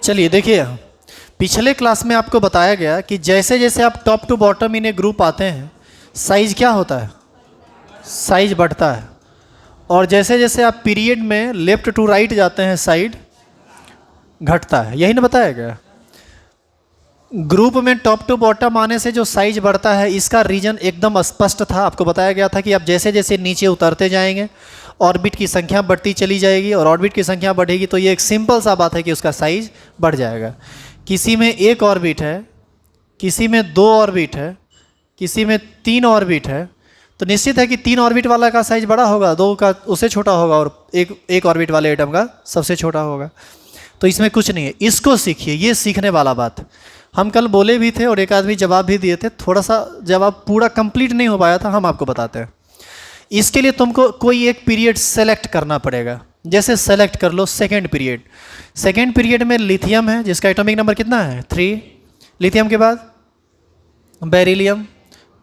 चलिए देखिए, पिछले क्लास में आपको बताया गया कि जैसे जैसे आप top to bottom in a group आते हैं, साइज क्या होता है? साइज बढ़ता है। और जैसे जैसे आप पीरियड में लेफ्ट टू राइट जाते हैं, साइड घटता है। यही ना बताया गया? ग्रुप में टॉप टू बॉटम आने से जो साइज बढ़ता है, इसका रीजन एकदम स्पष्ट था। आपको बताया गया था कि आप जैसे जैसे नीचे उतरते जाएंगे, ऑर्बिट की संख्या बढ़ती चली जाएगी, और ऑर्बिट की संख्या बढ़ेगी तो ये एक सिंपल सा बात है कि उसका साइज बढ़ जाएगा। किसी में एक ऑर्बिट है, किसी में दो ऑर्बिट है, किसी में तीन ऑर्बिट है, तो निश्चित है कि तीन ऑर्बिट वाला का साइज बड़ा होगा, दो का उससे छोटा होगा, और एक ऑर्बिट वाले एटम का सबसे छोटा होगा। तो इसमें कुछ नहीं है, इसको सीखिए, ये सीखने वाला बात। हम कल बोले भी थे और एक आदमी जवाब भी दिए थे, थोड़ा सा जवाब पूरा कंप्लीट नहीं हो पाया था, हम आपको बताते हैं। इसके लिए तुमको कोई एक पीरियड सेलेक्ट करना पड़ेगा। जैसे सेलेक्ट कर लो सेकेंड पीरियड। सेकेंड पीरियड में लिथियम है, जिसका एटॉमिक नंबर कितना है? 3। लिथियम के बाद बेरिलियम,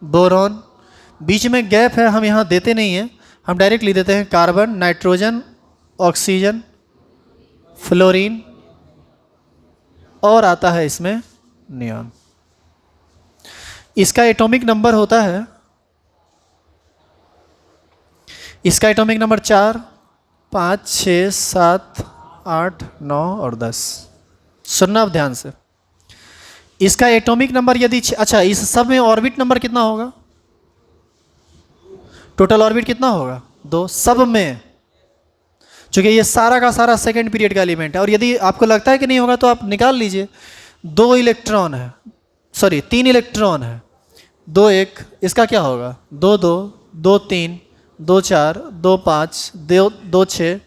बोरॉन, बीच में गैप है, हम यहाँ देते नहीं हैं, हम डायरेक्ट लिख देते हैं कार्बन, नाइट्रोजन, ऑक्सीजन, फ्लोरीन, और आता है इसमें नियॉन। इसका एटॉमिक नंबर होता है, इसका एटॉमिक नंबर 4, 5, 6, 7, 8, 9 और 10। सुनना अब ध्यान से। इसका एटॉमिक नंबर यदि अच्छा, इस सब में ऑर्बिट नंबर कितना होगा? टोटल ऑर्बिट कितना होगा? 2 सब में, चूंकि ये सारा का सारा सेकेंड पीरियड का एलिमेंट है। और यदि आपको लगता है कि नहीं होगा तो आप निकाल लीजिए। 2 इलेक्ट्रॉन है, सॉरी 3 इलेक्ट्रॉन है, 2 1, इसका क्या होगा? 2 2, 2 3, 2 4, 2 5, 2 6,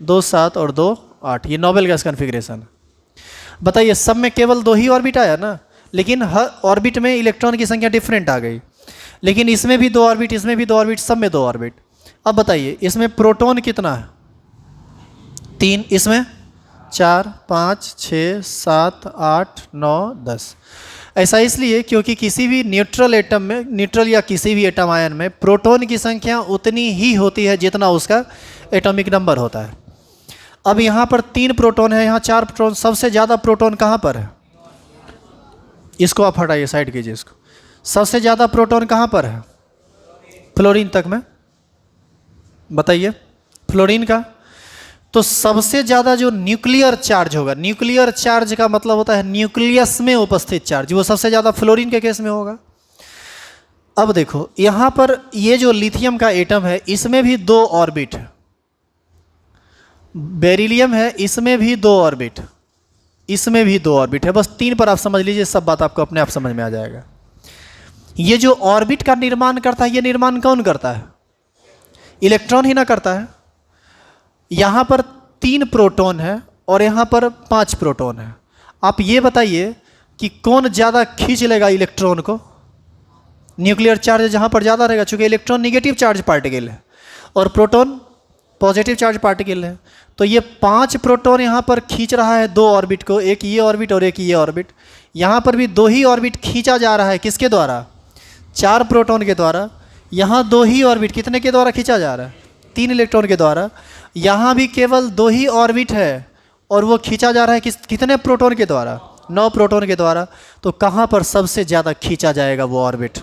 2 7 और 2 8। ये नोबेल गैस कॉन्फ़िगरेशन है। बताइए, सब में केवल 2 ही ऑर्बिट आया ना, लेकिन हर ऑर्बिट में इलेक्ट्रॉन की संख्या डिफरेंट आ गई। लेकिन इसमें भी 2 ऑर्बिट, इसमें भी 2 ऑर्बिट, सब में 2 ऑर्बिट। अब बताइए, इसमें प्रोटॉन कितना है? 3, इसमें 4, 5, 6, 7, 8, 9, 10। ऐसा इसलिए क्योंकि किसी भी न्यूट्रल एटम में, न्यूट्रल या किसी भी एटम आयन में प्रोटॉन की संख्या उतनी ही होती है जितना उसका एटॉमिक नंबर होता है। अब यहाँ पर 3 प्रोटॉन है, यहाँ 4 प्रोटॉन। सबसे ज़्यादा प्रोटॉन कहाँ पर है? इसको आप हटाइए, साइड कीजिए इसको। सबसे ज़्यादा प्रोटॉन कहाँ पर है? फ्लोरीन तक में। बताइए, फ्लोरीन का। तो सबसे ज़्यादा जो न्यूक्लियर चार्ज होगा, न्यूक्लियर चार्ज का मतलब होता है न्यूक्लियस में उपस्थित चार्ज, वो सबसे ज़्यादा फ्लोरीन के केस में होगा। अब देखो, यहाँ पर ये जो लिथियम का एटम है, इसमें भी 2 ऑर्बिट है। बेरिलियम है, इसमें भी 2 ऑर्बिट, इसमें भी 2 ऑर्बिट है। बस 3 पर आप समझ लीजिए, सब बात आपको अपने आप समझ में आ जाएगा। ये जो ऑर्बिट का निर्माण करता है, ये निर्माण कौन करता है? इलेक्ट्रॉन ही ना करता है। यहाँ पर 3 प्रोटॉन है और यहाँ पर 5 प्रोटॉन है। आप ये बताइए कि कौन ज़्यादा खींच लेगा इलेक्ट्रॉन को? न्यूक्लियर चार्ज जहाँ पर ज़्यादा रहेगा, चूँकि इलेक्ट्रॉन निगेटिव चार्ज पार्टिकल है और प्रोटॉन पॉजिटिव चार्ज पार्टिकल है। तो ये 5 प्रोटॉन यहाँ पर खींच रहा है 2 ऑर्बिट को, एक ये ऑर्बिट और एक ये ऑर्बिट। यहाँ पर भी 2 ही ऑर्बिट खींचा जा रहा है, किसके द्वारा? 4 प्रोटॉन के द्वारा। यहाँ 2 ही ऑर्बिट कितने के द्वारा खींचा जा रहा है? 3 इलेक्ट्रॉन के द्वारा। यहाँ भी केवल 2 ही ऑर्बिट है और वो खींचा जा रहा है कितने प्रोटॉन के द्वारा? 9 प्रोटॉन के द्वारा। तो कहाँ पर सबसे ज़्यादा खींचा जाएगा वो ऑर्बिट?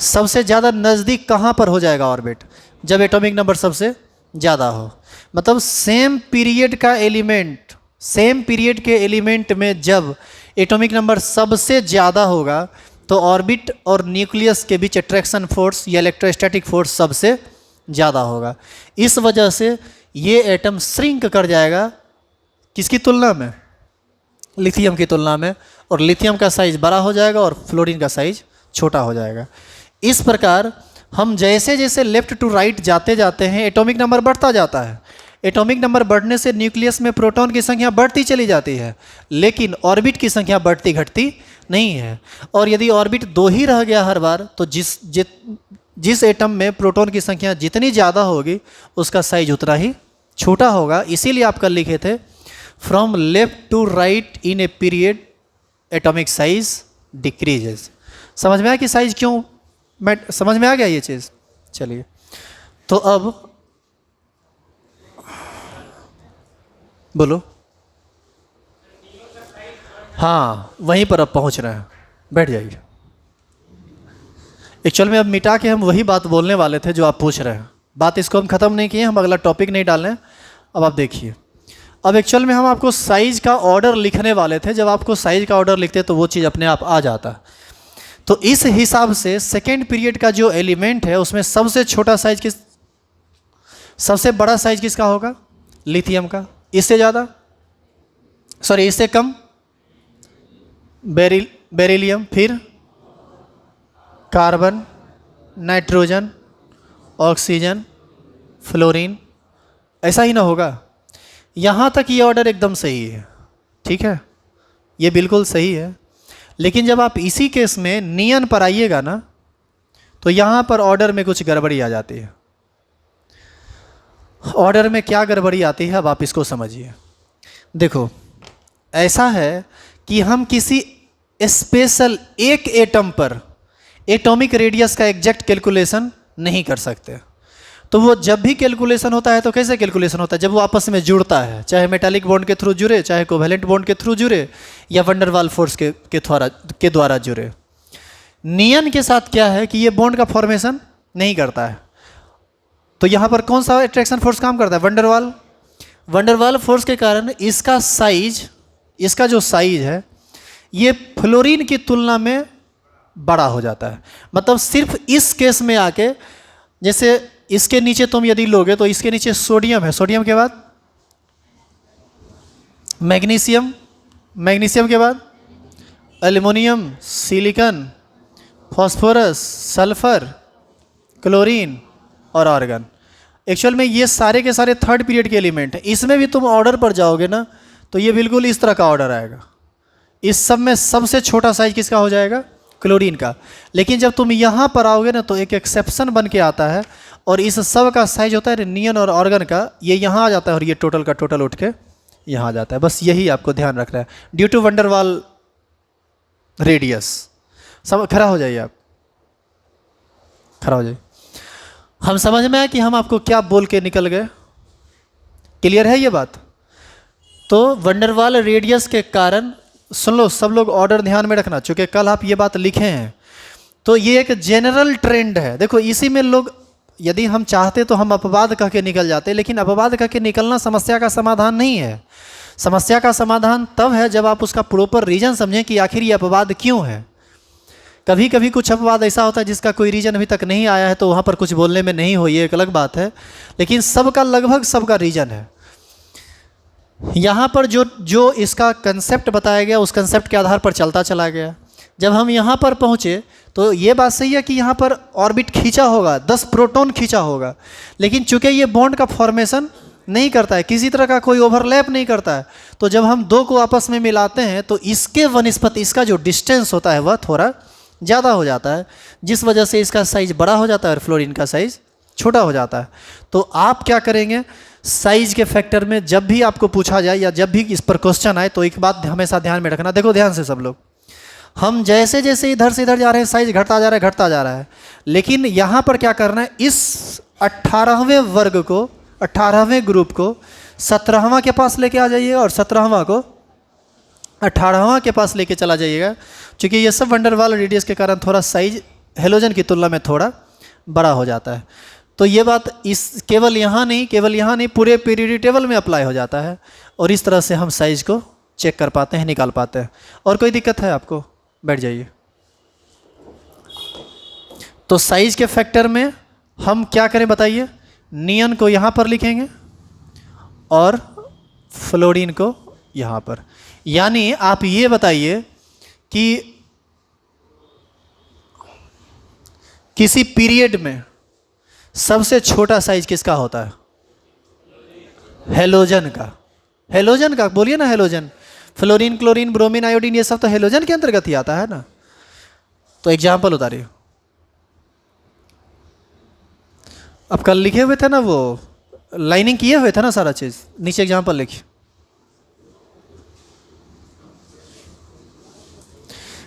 सबसे ज़्यादा नज़दीक कहाँ पर हो जाएगा ऑर्बिट? जब एटॉमिक नंबर सबसे ज़्यादा हो। मतलब सेम पीरियड का एलिमेंट, सेम पीरियड के एलिमेंट में जब एटॉमिक नंबर सबसे ज़्यादा होगा तो ऑर्बिट और न्यूक्लियस के बीच अट्रैक्शन फोर्स या इलेक्ट्रोस्टैटिक फोर्स सबसे ज़्यादा होगा। इस वजह से ये एटम श्रिंक कर जाएगा, किसकी तुलना में? लिथियम की तुलना में। और लिथियम का साइज बड़ा हो जाएगा और फ्लोरीन का साइज छोटा हो जाएगा। इस प्रकार हम जैसे जैसे लेफ्ट टू राइट जाते जाते हैं, एटॉमिक नंबर बढ़ता जाता है। एटॉमिक नंबर बढ़ने से न्यूक्लियस में प्रोटॉन की संख्या बढ़ती चली जाती है, लेकिन ऑर्बिट की संख्या बढ़ती घटती नहीं है। और यदि ऑर्बिट 2 ही रह गया हर बार, तो जिस एटम में प्रोटॉन की संख्या जितनी ज़्यादा होगी उसका साइज उतना ही छोटा होगा। इसीलिए आप कल लिखे थे, from left to right in a period atomic size decreases. समझ में आया कि साइज क्यों? मैं समझ में आ गया ये चीज़? चलिए, तो अब बोलो। हाँ वहीं पर अब पहुंच रहे हैं, बैठ जाइए। एक्चुअल में अब मिटा के हम वही बात बोलने वाले थे जो आप पूछ रहे हैं। बात इसको हम ख़त्म नहीं किए, हम अगला टॉपिक नहीं डाल रहे हैं। अब आप देखिए, अब एक्चुअल में हम आपको साइज़ का ऑर्डर लिखने वाले थे। जब आपको साइज़ का ऑर्डर लिखते तो वो चीज़ अपने आप आ जाता। तो इस हिसाब से सेकेंड पीरियड का जो एलिमेंट है उसमें सबसे छोटा साइज किस, सबसे बड़ा साइज किसका होगा? लिथियम का। इससे ज़्यादा, सॉरी इससे कम बेरिलियम, फिर कार्बन, नाइट्रोजन, ऑक्सीजन, फ्लोरीन। ऐसा ही ना होगा? यहाँ तक ये ऑर्डर एकदम सही है, ठीक है, ये बिल्कुल सही है। लेकिन जब आप इसी केस में नियन पर आइएगा ना, तो यहाँ पर ऑर्डर में कुछ गड़बड़ी आ जाती है। ऑर्डर में क्या गड़बड़ी आती है अब आप इसको समझिए। देखो ऐसा है कि हम किसी स्पेशल एक एटम पर एटॉमिक रेडियस का एग्जैक्ट कैलकुलेशन नहीं कर सकते। तो वो जब भी कैलकुलेशन होता है तो कैसे कैलकुलेशन होता है? जब वो आपस में जुड़ता है, चाहे मेटालिक बॉन्ड के थ्रू जुड़े, चाहे कोवेलेंट बॉन्ड के थ्रू जुड़े, या वंडरवाल फोर्स के द्वारा जुड़े। नियन के साथ क्या है कि ये बॉन्ड का फॉर्मेशन नहीं करता है। तो यहाँ पर कौन सा अट्रैक्शन फोर्स काम करता है? वंडरवाल। वंडरवाल फोर्स के कारण इसका साइज, इसका जो साइज है ये फ्लोरीन की तुलना में बड़ा हो जाता है। मतलब सिर्फ इस केस में आके, जैसे इसके नीचे तुम यदि लोगे तो इसके नीचे सोडियम है, सोडियम के बाद मैग्नीशियम, मैग्नीशियम के बाद aluminium, silicon, phosphorus, sulphur, chlorine और आर्गन। एक्चुअल में ये सारे के सारे थर्ड पीरियड के एलिमेंट हैं। इसमें भी तुम ऑर्डर पर जाओगे ना तो ये बिल्कुल इस तरह का ऑर्डर आएगा। इस सब में सबसे छोटा साइज किसका हो जाएगा? क्लोरीन का। लेकिन जब तुम यहाँ पर आओगे ना तो एक एक्सेप्शन बन के आता है, और इस सब का साइज होता है नियन और ऑर्गन का, ये यहाँ आ जाता है और ये टोटल का टोटल उठ के यहाँ आ जाता है। बस यही आपको ध्यान रखना है, ड्यू टू वंडरवाल रेडियस। सब खड़ा हो जाइए, आप खड़ा हो जाइए। हम समझ में आए कि हम आपको क्या बोल के निकल गए? क्लियर है ये बात? तो वंडरवाल रेडियस के कारण, सुन लो सब लोग ऑर्डर ध्यान में रखना, चूँकि कल आप ये बात लिखे हैं। तो ये एक जनरल ट्रेंड है। देखो इसी में लोग, यदि हम चाहते तो हम अपवाद कह के निकल जाते, लेकिन अपवाद कह के निकलना समस्या का समाधान नहीं है। समस्या का समाधान तब है जब आप उसका प्रॉपर रीज़न समझें कि आखिर ये अपवाद क्यों है। कभी कभी कुछ अपवाद ऐसा होता है जिसका कोई रीज़न अभी तक नहीं आया है, तो वहाँ पर कुछ बोलने में नहीं हो, ये एक अलग बात है। लेकिन सबका, लगभग सबका रीज़न है। यहाँ पर जो इसका कंसेप्ट बताया गया, उस कंसेप्ट के आधार पर चलता चला गया। जब हम यहाँ पर पहुँचे तो ये बात सही है कि यहाँ पर ऑर्बिट खींचा होगा, 10 प्रोटॉन खींचा होगा, लेकिन चूंकि ये बॉन्ड का फॉर्मेशन नहीं करता है, किसी तरह का कोई ओवरलैप नहीं करता है, तो जब हम दो को आपस में मिलाते हैं तो इसके वनस्पति इसका जो डिस्टेंस होता है वह थोड़ा ज़्यादा हो जाता है, जिस वजह से इसका साइज़ बड़ा हो जाता है और फ्लोरीन का साइज़ छोटा हो जाता है। तो आप क्या करेंगे, साइज़ के फैक्टर में जब भी आपको पूछा जाए या जब भी इस पर क्वेश्चन आए तो एक बात हमेशा ध्यान में रखना। देखो ध्यान से सब लोग, हम जैसे जैसे इधर से इधर जा रहे हैं साइज घटता जा रहा है, घटता जा रहा है। लेकिन यहाँ पर क्या करना है, इस 18वें वर्ग को, 18वें ग्रुप को 17वां के पास लेके आ जाइए और 17वां को 18वां के पास लेके चला जाइएगा। क्योंकि ये सब वंडरवाल रेडियस के कारण थोड़ा साइज हेलोजन की तुलना में थोड़ा बड़ा हो जाता है। तो ये बात इस केवल यहाँ नहीं पूरे पीरियड टेबल में अप्लाई हो जाता है, और इस तरह से हम साइज को चेक कर पाते हैं, निकाल पाते हैं। और कोई दिक्कत है आपको? बैठ जाइए। तो साइज के फैक्टर में हम क्या करें बताइए, नियन को यहाँ पर लिखेंगे और फ्लोरीन को यहाँ पर। यानी आप ये बताइए कि किसी पीरियड में सबसे छोटा साइज किसका होता है? हेलोजन का। हेलोजन का बोलिए ना, halogen. Fluorine, chlorine, bromine, iodine, ये सब तो हेलोजन के अंतर्गत ही आता है ना। तो एग्जाम्पल उतारिए। अब कल लिखे हुए थे ना, वो लाइनिंग किए हुए थे ना सारा चीज, नीचे एग्जाम्पल लिखिए।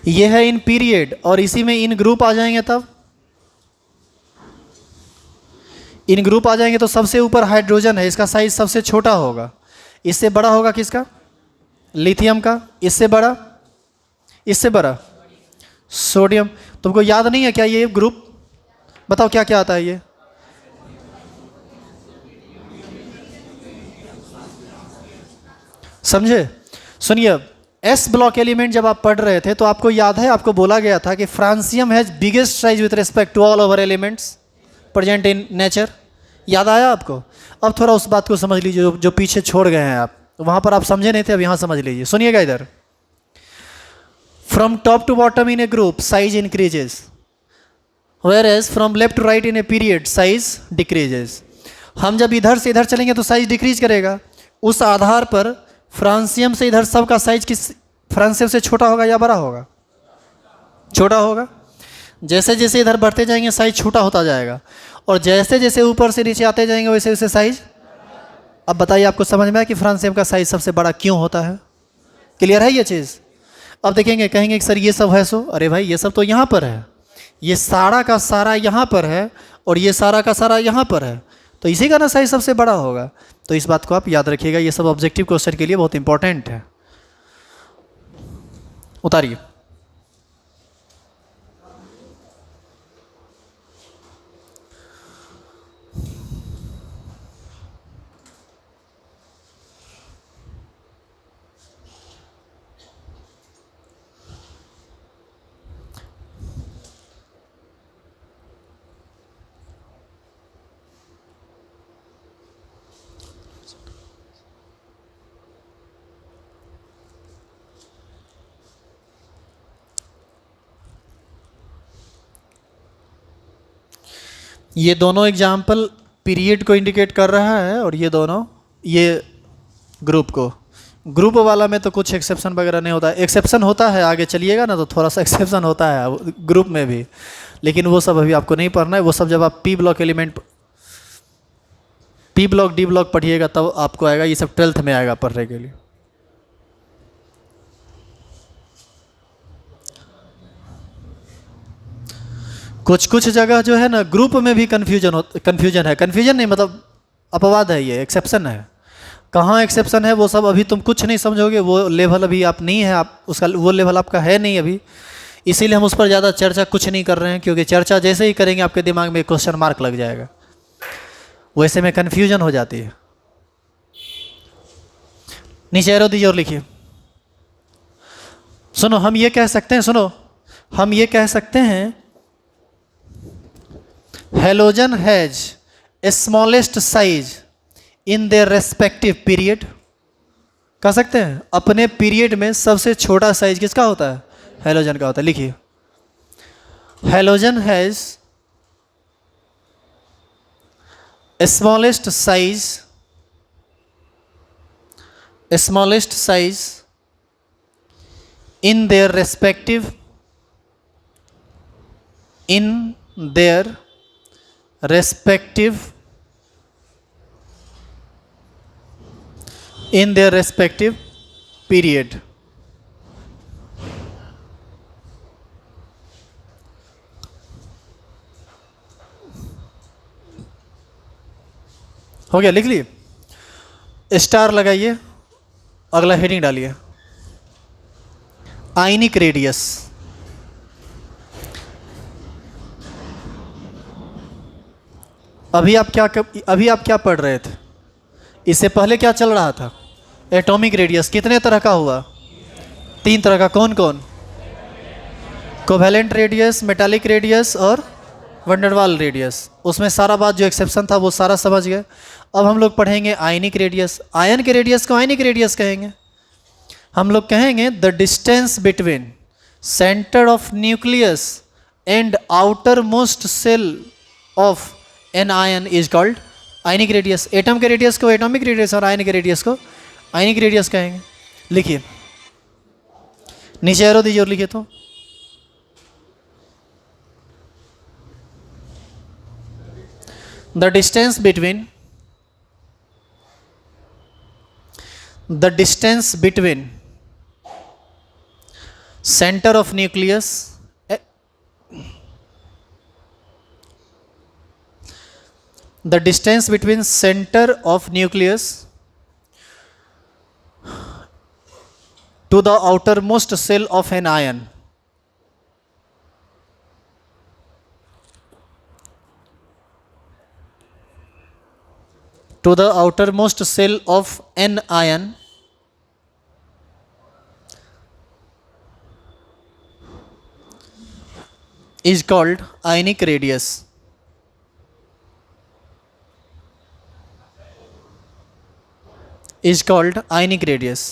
ये है इन पीरियड, और इसी में इन ग्रुप आ जाएंगे। तब इन ग्रुप आ जाएंगे तो सबसे ऊपर हाइड्रोजन है, इसका साइज सबसे छोटा होगा। इससे बड़ा होगा किसका? लिथियम का। इससे बड़ा इससे बड़ा सोडियम। तुमको याद नहीं है क्या ये ग्रुप? बताओ क्या क्या आता है ये? समझे? सुनिए, एस ब्लॉक एलिमेंट जब आप पढ़ रहे थे तो आपको याद है, आपको बोला गया था कि francium has biggest size with respect to all over elements present in nature. याद आया आपको? अब थोड़ा उस बात को समझ लीजिए जो पीछे छोड़ गए हैं आप, वहां पर आप समझे नहीं थे, अब यहां समझ लीजिए। सुनिएगा इधर, from top to bottom in a group size increases, whereas from left to right in a period size decreases. हम जब इधर से इधर चलेंगे तो साइज डिक्रीज करेगा। उस आधार पर फ्रांसियम से इधर सब का साइज किस फ्रांसियम से छोटा होगा या बड़ा होगा? छोटा होगा। जैसे जैसे इधर बढ़ते जाएंगे साइज छोटा होता जाएगा, और जैसे जैसे ऊपर से नीचे आते जाएंगे वैसे वैसे साइज। अब बताइए, आपको समझ में आया कि फ्रांसियम का साइज सबसे बड़ा क्यों होता है? क्लियर है ये चीज़? अब देखेंगे, कहेंगे कि सर ये सब है सो, अरे भाई ये सब तो यहाँ पर है, ये सारा का सारा यहाँ पर है, और ये सारा का सारा यहाँ पर है, तो इसी का ना साइज सबसे बड़ा होगा। तो इस बात को आप याद रखिएगा, ये सब ऑब्जेक्टिव क्वेश्चन के लिए बहुत इंपॉर्टेंट है। उतारिए। ये दोनों एग्जाम्पल पीरियड को इंडिकेट कर रहा है, और ये दोनों ये ग्रुप को। ग्रुप वाला में तो कुछ एक्सेप्शन वगैरह नहीं होता है, एक्सेप्शन होता है आगे चलिएगा ना तो थोड़ा सा एक्सेप्शन होता है ग्रुप में भी, लेकिन वो सब अभी आपको नहीं पढ़ना है। वो सब जब आप P block element, P block D block पढ़िएगा तब आपको आएगा, ये सब 12th में आएगा पढ़ने के लिए। कुछ कुछ जगह जो है ना ग्रुप में भी कन्फ्यूजन है, कन्फ्यूजन नहीं मतलब अपवाद है, ये एक्सेप्शन है। कहाँ एक्सेप्शन है वो सब अभी तुम कुछ नहीं समझोगे, वो लेवल अभी आप नहीं है, आप उसका वो लेवल आपका है नहीं अभी, इसीलिए हम उस पर ज़्यादा चर्चा कुछ नहीं कर रहे हैं, क्योंकि चर्चा जैसे ही करेंगे आपके दिमाग में क्वेश्चन मार्क लग जाएगा, वैसे में कन्फ्यूजन हो जाती है। नीचे एरो दीजिए और लिखिए। सुनो, हम ये कह सकते हैं, सुनो हम ये कह सकते हैं, halogen has smallest size in their respective period. कह सकते हैं अपने पीरियड में सबसे छोटा साइज किसका होता है? हेलोजन का होता है। लिखिए, halogen has smallest size in their respective period। हो गया? लिख लिए? स्टार लगाइए, अगला हेडिंग डालिए, आयनिक रेडियस। अभी आप क्या पढ़ रहे थे? इससे पहले क्या चल रहा था? Atomic radius. कितने तरह का हुआ? 3 तरह का। कौन कौन? कोवैलेंट रेडियस, मेटालिक रेडियस और वंडरवाल रेडियस। उसमें सारा बात जो एक्सेप्शन था वो सारा समझ गए। अब हम लोग पढ़ेंगे आयनिक रेडियस। आयन के रेडियस को आयनिक रेडियस कहेंगे। हम लोग कहेंगे the distance between centre of nucleus and outermost shell of an ion is called ionic radius. Atom के रेडियस को एटॉमिक रेडियस और आयन के रेडियस को आयनिक रेडियस कहेंगे। लिखिए, नीचे एरो दीजिए और लिखिए तो the distance between center of nucleus the distance between center of nucleus to the outermost shell of an ion. To the outermost shell of an ion is called ionic radius. Is called ionic radius.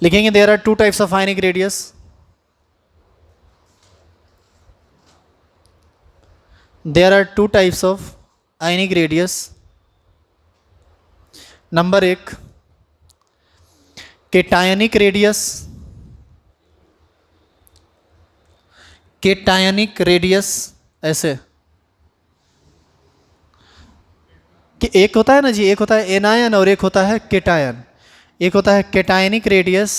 लिखेंगे there are two types of ionic radius. There are two types of ionic radius. Number 1 cationic radius. Cationic radius ऐसे कि एक होता है ना जी, एक होता है एनायन और एक होता है केटायन. एक होता है केटायनिक रेडियस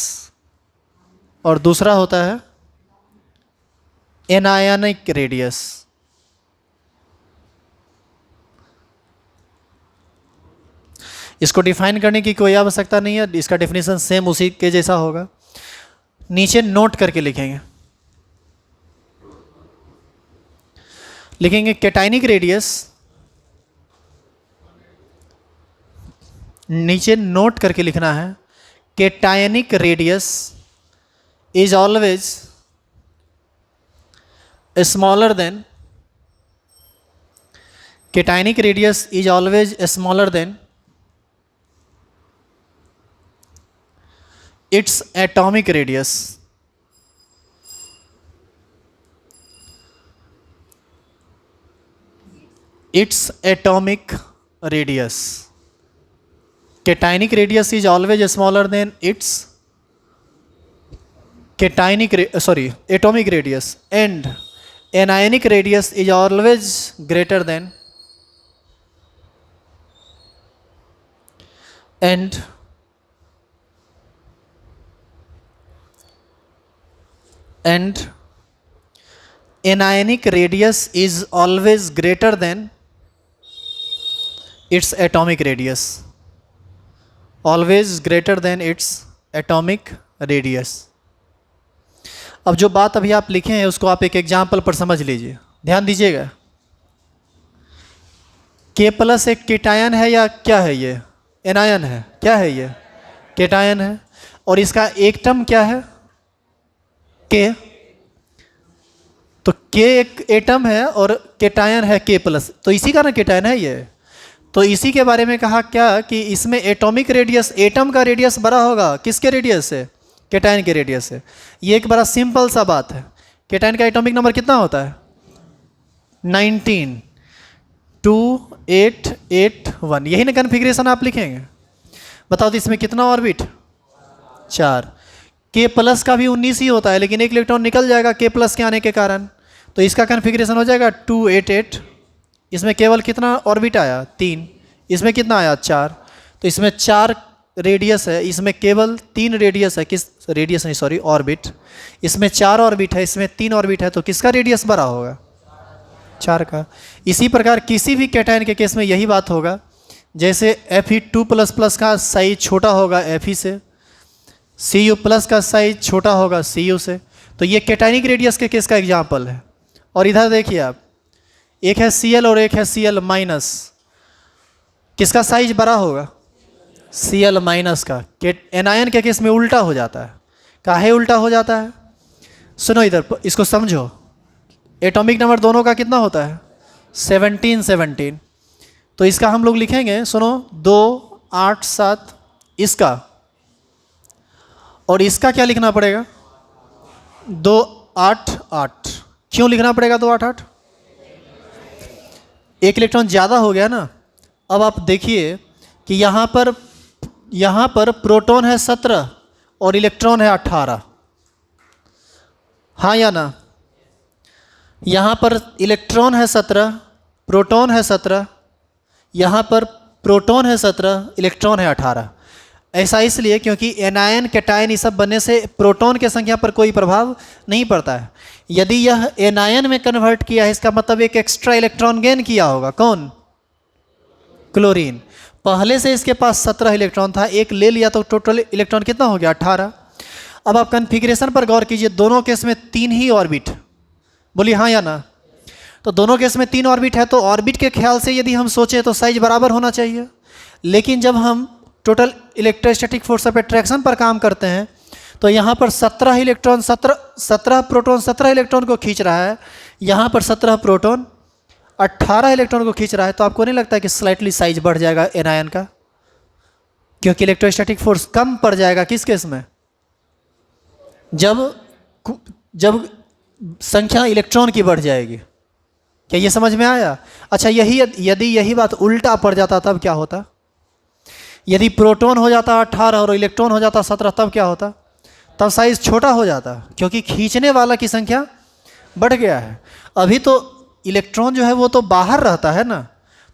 और दूसरा होता है एनायनिक रेडियस. इसको डिफाइन करने की कोई आवश्यकता नहीं है, इसका डेफिनेशन सेम उसी के जैसा होगा. नीचे नोट करके लिखेंगे. लिखेंगे केटायनिक रेडियस. नीचे नोट करके लिखना है cationic radius is always smaller than. Cationic radius is always smaller than its atomic radius. Its atomic radius. Cationic radius is always smaller than its atomic radius, and anionic radius is always greater than and anionic radius is always greater than its atomic radius. Always greater than its atomic radius. अब जो बात अभी आप लिखे हैं उसको आप एक एग्जाम्पल पर समझ लीजिए, ध्यान दीजिएगा. K+ एक केटायन है या क्या है? ये एनायन है. क्या है? ये केटायन है. और इसका एक टर्म क्या है? के. तो के एक एटम है और केटायन है K+, तो इसी का ना केटायन है ये. तो इसी के बारे में कहा क्या कि इसमें एटॉमिक रेडियस, एटम का रेडियस बड़ा होगा किसके रेडियस से? केटायन के रेडियस से. ये एक बड़ा सिंपल सा बात है. केटायन का एटॉमिक नंबर कितना होता है? 19, 2, 8, 8, 1. यही ना कन्फिग्रेशन आप लिखेंगे. बताओ तो इसमें कितना ऑर्बिट? 4. K+ का भी 19 ही होता है, लेकिन एक इलेक्ट्रॉन निकल जाएगा K+ के आने के कारण, तो इसका कन्फिग्रेशन हो जाएगा 2, 8, 8. इसमें केवल कितना ऑर्बिट आया? 3. इसमें कितना आया? 4. तो इसमें 4 रेडियस है, इसमें केवल 3 रेडियस है. किस रेडियस नहीं, सॉरी, ऑर्बिट. इसमें 4 ऑर्बिट है, इसमें 3 ऑर्बिट है, तो किसका रेडियस बड़ा होगा? 4 का. इसी प्रकार किसी भी कैटायन के केस में यही बात होगा. जैसे Fe2++ का साइज छोटा होगा Fe से, Cu+ का साइज छोटा होगा Cu से. तो ये कैटायनिक रेडियस के केस का एग्जाम्पल है. और इधर देखिए आप, एक है Cl और एक है Cl-. किसका साइज बड़ा होगा? Cl- का. एनायन के केस में उल्टा हो जाता है. काहे उल्टा हो जाता है? सुनो इधर, इसको समझो. एटॉमिक नंबर दोनों का कितना होता है? 17, 17. तो इसका हम लोग लिखेंगे, सुनो, 2, 8, 7. इसका और इसका क्या लिखना पड़ेगा? 2, 8, 8. क्यों लिखना पड़ेगा 2, 8, 8? एक इलेक्ट्रॉन ज़्यादा हो गया ना. अब आप देखिए कि यहाँ पर प्रोटॉन है 17 और इलेक्ट्रॉन है 18. हाँ या ना? यहाँ पर इलेक्ट्रॉन है 17, प्रोटॉन है 17. यहाँ पर प्रोटॉन है 17, इलेक्ट्रॉन है 18. ऐसा इसलिए क्योंकि एनायन, कैटायन ये सब बनने से प्रोटॉन की संख्या पर कोई प्रभाव नहीं पड़ता है. यदि यह एनायन में कन्वर्ट किया है, इसका मतलब एक एक्स्ट्रा इलेक्ट्रॉन गेन किया होगा. कौन? क्लोरीन. पहले से इसके पास 17 इलेक्ट्रॉन था, एक ले लिया तो टोटल इलेक्ट्रॉन कितना हो गया? 18। अब आप कन्फिग्रेशन पर गौर कीजिए, दोनों केस में 3 ही ऑर्बिट, बोलिए हाँ या ना। तो दोनों केस में 3 ऑर्बिट है, तो ऑर्बिट के ख्याल से यदि हम सोचें तो साइज बराबर होना चाहिए। लेकिन जब हम total electrostatic force of attraction पर काम करते हैं तो यहाँ पर 17 इलेक्ट्रॉन 17 प्रोटॉन 17 इलेक्ट्रॉन को खींच रहा है, यहाँ पर 17 प्रोटॉन 18 इलेक्ट्रॉन को खींच रहा है। तो आपको नहीं लगता है कि स्लाइटली साइज बढ़ जाएगा एनायन का? क्योंकि इलेक्ट्रोस्टैटिक फोर्स कम पड़ जाएगा किस केस में? जब संख्या इलेक्ट्रॉन की बढ़ जाएगी। क्या ये समझ में आया? अच्छा, यदि यही बात उल्टा पड़ जाता तब क्या होता? यदि प्रोटॉन हो जाता 18 और इलेक्ट्रॉन हो जाता 17 तब क्या होता? तब साइज छोटा हो जाता, क्योंकि खींचने वाला की संख्या बढ़ गया है। अभी तो इलेक्ट्रॉन जो है वो तो बाहर रहता है ना,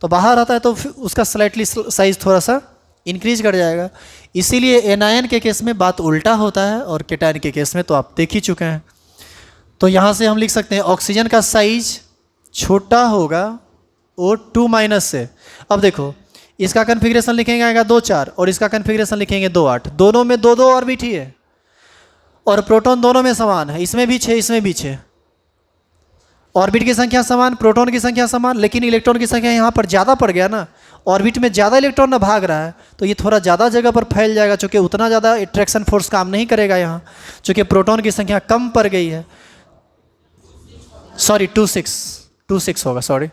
तो बाहर रहता है तो फिर उसका स्लाइटली साइज थोड़ा सा इंक्रीज कर जाएगा। इसीलिए एनायन के केस में बात उल्टा होता है और केटायन के केस में तो आप देख ही चुके हैं। तो यहाँ से हम लिख सकते हैं ऑक्सीजन का साइज छोटा होगा O2- से। अब देखो, इसका कन्फिग्रेशन लिखेंगे आएगा 2-4 और इसका कन्फिग्रेशन लिखेंगे 2-8। दोनों में 2-2 ऑर्बिट ही है और प्रोटॉन दोनों में समान है, इसमें भी 6 इसमें भी 6। ऑर्बिट की संख्या समान, प्रोटॉन की संख्या समान, लेकिन इलेक्ट्रॉन की संख्या यहाँ पर ज़्यादा पड़ गया ना। ऑर्बिट में ज़्यादा इलेक्ट्रॉन ना भाग रहा है तो ये थोड़ा ज़्यादा जगह पर फैल जाएगा, चूँकि उतना ज़्यादा अट्रैक्शन फोर्स काम नहीं करेगा यहाँ, चूँकि प्रोटॉन की संख्या कम पड़ गई है। सॉरी 26 होगा, सॉरी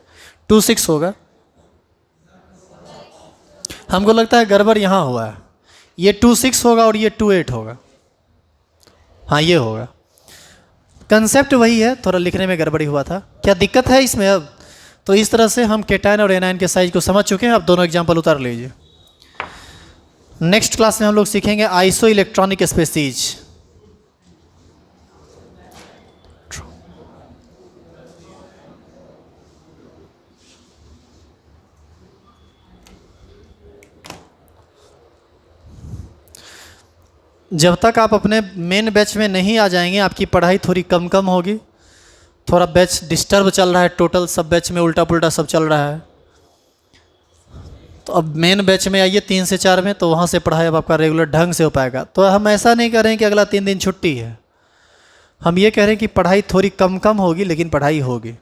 26 होगा। हमको लगता है गड़बड़ यहाँ हुआ है, ये 26 होगा और ये 28 होगा। हाँ ये होगा, कंसेप्ट वही है, थोड़ा लिखने में गड़बड़ी हुआ था। क्या दिक्कत है इसमें अब? तो इस तरह से हम केटायन और एनायन के साइज को समझ चुके हैं। अब दोनों एग्जांपल उतार लीजिए। नेक्स्ट क्लास में हम लोग सीखेंगे आइसो इलेक्ट्रॉनिक स्पेसीज। जब तक आप अपने मेन बैच में नहीं आ जाएंगे आपकी पढ़ाई थोड़ी कम होगी। थोड़ा बैच डिस्टर्ब चल रहा है, टोटल सब बैच में उल्टा पुल्टा सब चल रहा है। तो अब मेन बैच में आइए 3 से 4 में, तो वहाँ से पढ़ाई अब आपका रेगुलर ढंग से हो पाएगा। तो हम ऐसा नहीं कह रहे हैं कि अगला 3 दिन छुट्टी है, हम ये कह रहे हैं कि पढ़ाई थोड़ी कम होगी लेकिन पढ़ाई होगी।